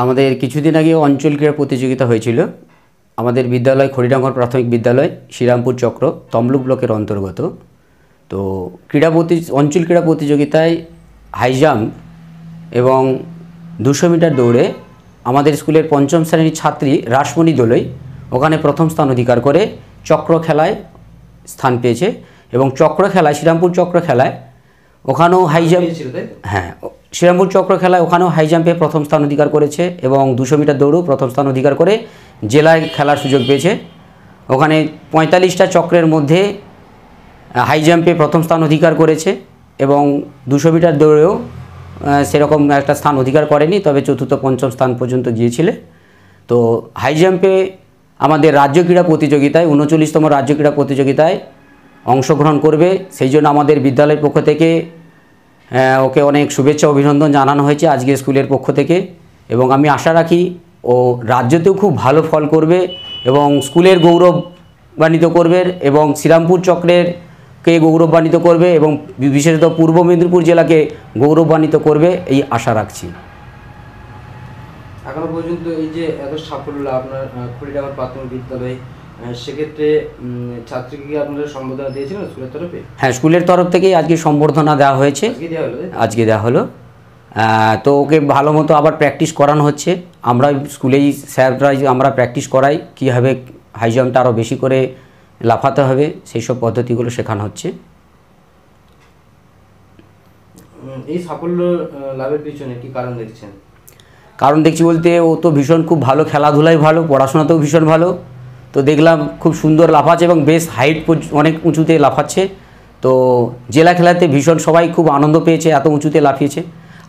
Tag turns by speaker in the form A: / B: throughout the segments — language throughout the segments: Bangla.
A: আমাদের কিছুদিন আগে অঞ্চল ক্রীড়া প্রতিযোগিতা হয়েছিল। আমাদের বিদ্যালয় খড়িডাঙ্গর প্রাথমিক বিদ্যালয় শ্রীরামপুর চক্র তমলুক ব্লকের অন্তর্গত। তো অঞ্চল ক্রীড়া প্রতিযোগিতায় হাই জাম্প এবং 200 মিটার দৌড়ে আমাদের স্কুলের পঞ্চম শ্রেণীর ছাত্রী রাসমণি দোলই ওখানে প্রথম স্থান অধিকার করে চক্র খেলায় স্থান পেয়েছে। এবং চক্র খেলায় শ্রীরামপুর চক্র খেলায় ওখানেও হাই জাম্প, হ্যাঁ শ্রীরামপুর চক্র খেলায় ওখানেও হাই জাম্পে প্রথম স্থান অধিকার করেছে এবং 200 মিটার দৌড়েও প্রথম স্থান অধিকার করে জেলায় খেলার সুযোগ পেয়েছে। ওখানে 45টা চক্রের মধ্যে হাই জাম্পে প্রথম স্থান অধিকার করেছে এবং 200 মিটার দৌড়েও সেরকম একটা স্থান অধিকার করেনি, তবে চতুর্থ পঞ্চম স্থান পর্যন্ত গিয়েছিলে। তো হাই জাম্পে আমাদের রাজ্য ক্রীড়া প্রতিযোগিতায় 39তম রাজ্য ক্রীড়া প্রতিযোগিতায় অংশগ্রহণ করবে, সেই জন্য আমাদের বিদ্যালয়ের পক্ষ থেকে ওকে অনেক শুভেচ্ছা অভিনন্দন জানানো হয়েছে আজকে স্কুলের পক্ষ থেকে। এবং আমি আশা রাখি ও রাজ্যতেও খুব ভালো ফল করবে এবং স্কুলের গৌরবান্বিত করবে এবং শ্রীরামপুর চক্রেরকে গৌরবান্বিত করবে এবং বিশেষত পূর্ব মেদিনীপুর জেলাকে গৌরবান্বিত করবে এই আশা রাখছি।
B: এখনো পর্যন্ত এই যে এত সাফল্য আপনার খড়িডাঙ্গর প্রাথমিক বিদ্যালয়ে, সেক্ষেত্রে ছাত্রীকে আপনারা সম্বর্ধনা দিয়েছিলেন স্কুলের তরফে?
A: হ্যাঁ, স্কুলের তরফ থেকেই আজকে সম্বর্ধনা দেওয়া হয়েছে। আজকে দেওয়া হলো। তো ওকে ভালো মতো আবার প্র্যাকটিস করানো হচ্ছে। আমরা স্কুলেই স্যাররা আমরা প্র্যাকটিস করাই কীভাবে হাই জাম্পটা আরও বেশি করে লাফাতে হবে, সেই সব পদ্ধতিগুলো শেখানো হচ্ছে।
B: এই সাফল্য লাভের পিছনে কি কারণ দেখছেন?
A: কারণ দেখছি বলতে ও তো ভীষণ খুব ভালো, খেলাধুলায় ভালো, পড়াশোনাতেও ভীষণ ভালো। তো দেখলাম খুব সুন্দর লাফাচ্ছে এবং বেশ হাইট অনেক উঁচুতে লাফাচ্ছে। তো জেলা খেলাতে ভীষণ সবাই খুব আনন্দ পেয়েছে, এত উঁচুতে লাফিয়েছে।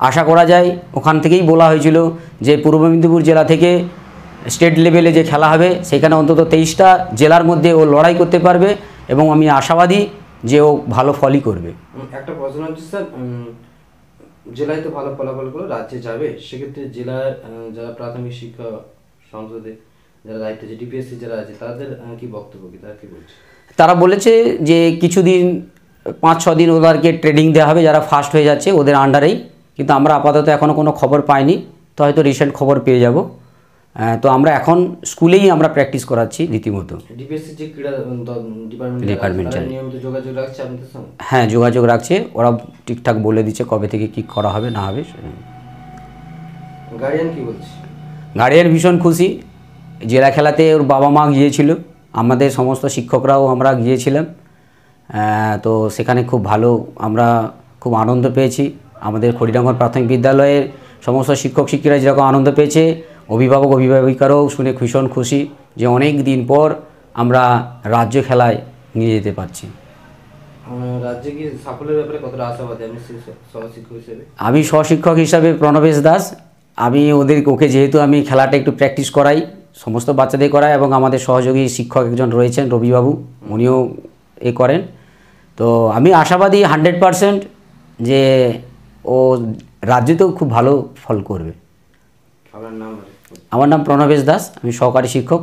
A: আশা করা যায় ওখান থেকেই বলা হয়েছিল যে পূর্ব মেদিনীপুর জেলা থেকে স্টেট লেভেলে যে খেলা হবে সেখানে অন্তত 23টা জেলার মধ্যে ও লড়াই করতে পারবে এবং আমি আশাবাদী যে ও ভালো ফলই করবে।
B: একটা প্রশ্ন হচ্ছে স্যার, জেলায় তো ভালো ফলাফল করে রাজ্যে যাবে, সেক্ষেত্রে জেলার যারা প্রাথমিক শিক্ষা সংসদে যারা দায়িত্ব আছে, ডিপিএসসি যারা আছে, তাদের কি বক্তব্য, কি তারা কি বলছে?
A: তারা বলেছে যে কিছুদিন 5-6 দিন ওদেরকে ট্রেনিং দেওয়া হবে যারা ফার্স্ট হয়ে যাচ্ছে ওদের আন্ডারেই, কিন্তু আমরা আপাতত এখনও কোনো খবর পাইনি। তো হয়তো রিসেন্ট খবর পেয়ে যাব। তো আমরা এখন স্কুলেই আমরা প্র্যাকটিস করাচ্ছি রীতিমতো।
B: ডিপিএসসি যে ক্রীড়া ডিপার্টমেন্ট নিয়মিত যোগাযোগ রাখছে আপনাদের সঙ্গে?
A: হ্যাঁ, যোগাযোগ রাখছে, ওরা ঠিকঠাক বলে দিচ্ছে কবে থেকে কী করা হবে না হবে।
B: গার্ডিয়ান কি বলছে?
A: গার্ডিয়ান ভীষণ খুশি। জেলা খেলাতে ওর বাবা মা গিয়েছিল, আমাদের সমস্ত শিক্ষকরাও আমরা গিয়েছিলাম। তো সেখানে খুব ভালো, আমরা খুব আনন্দ পেয়েছি। আমাদের খড়িডাঙ্গর প্রাথমিক বিদ্যালয়ের সমস্ত শিক্ষক শিক্ষিকারা যেরকম আনন্দ পেয়েছে, অভিভাবক অভিভাবিকারাও শুনে ভীষণ খুশি যে অনেক দিন পর আমরা রাজ্য খেলায় নিয়ে যেতে পারছি।
B: রাজ্যে কি সাফল্যের ব্যাপারে কতটা আশাবাদী আপনি সহশিক্ষক হিসেবে?
A: আমি সহশিক্ষক হিসাবে প্রণবেশ দাস। আমি ওকে যেহেতু আমি খেলাটা একটু প্র্যাকটিস করাই, সমস্ত বাচ্চাদের করাই এবং আমাদের সহযোগী শিক্ষক একজন রয়েছেন রবিবাবু, উনিও করেন। তো আমি আশাবাদী 100% যে ও রাজ্যেতেও খুব ভালো ফল করবে।
B: আপনার নাম?
A: আমার নাম প্রণবেশ দাস, আমি সহকারী শিক্ষক,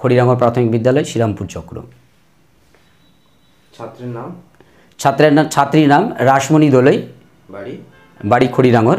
A: খড়িডাঙ্গর প্রাথমিক বিদ্যালয় শ্রীরামপুর চক্র।
B: ছাত্রের নাম?
A: ছাত্রীর নাম রাসমণি দোলই,
B: বাড়ি?
A: বাড়ি খড়িডাঙ্গর।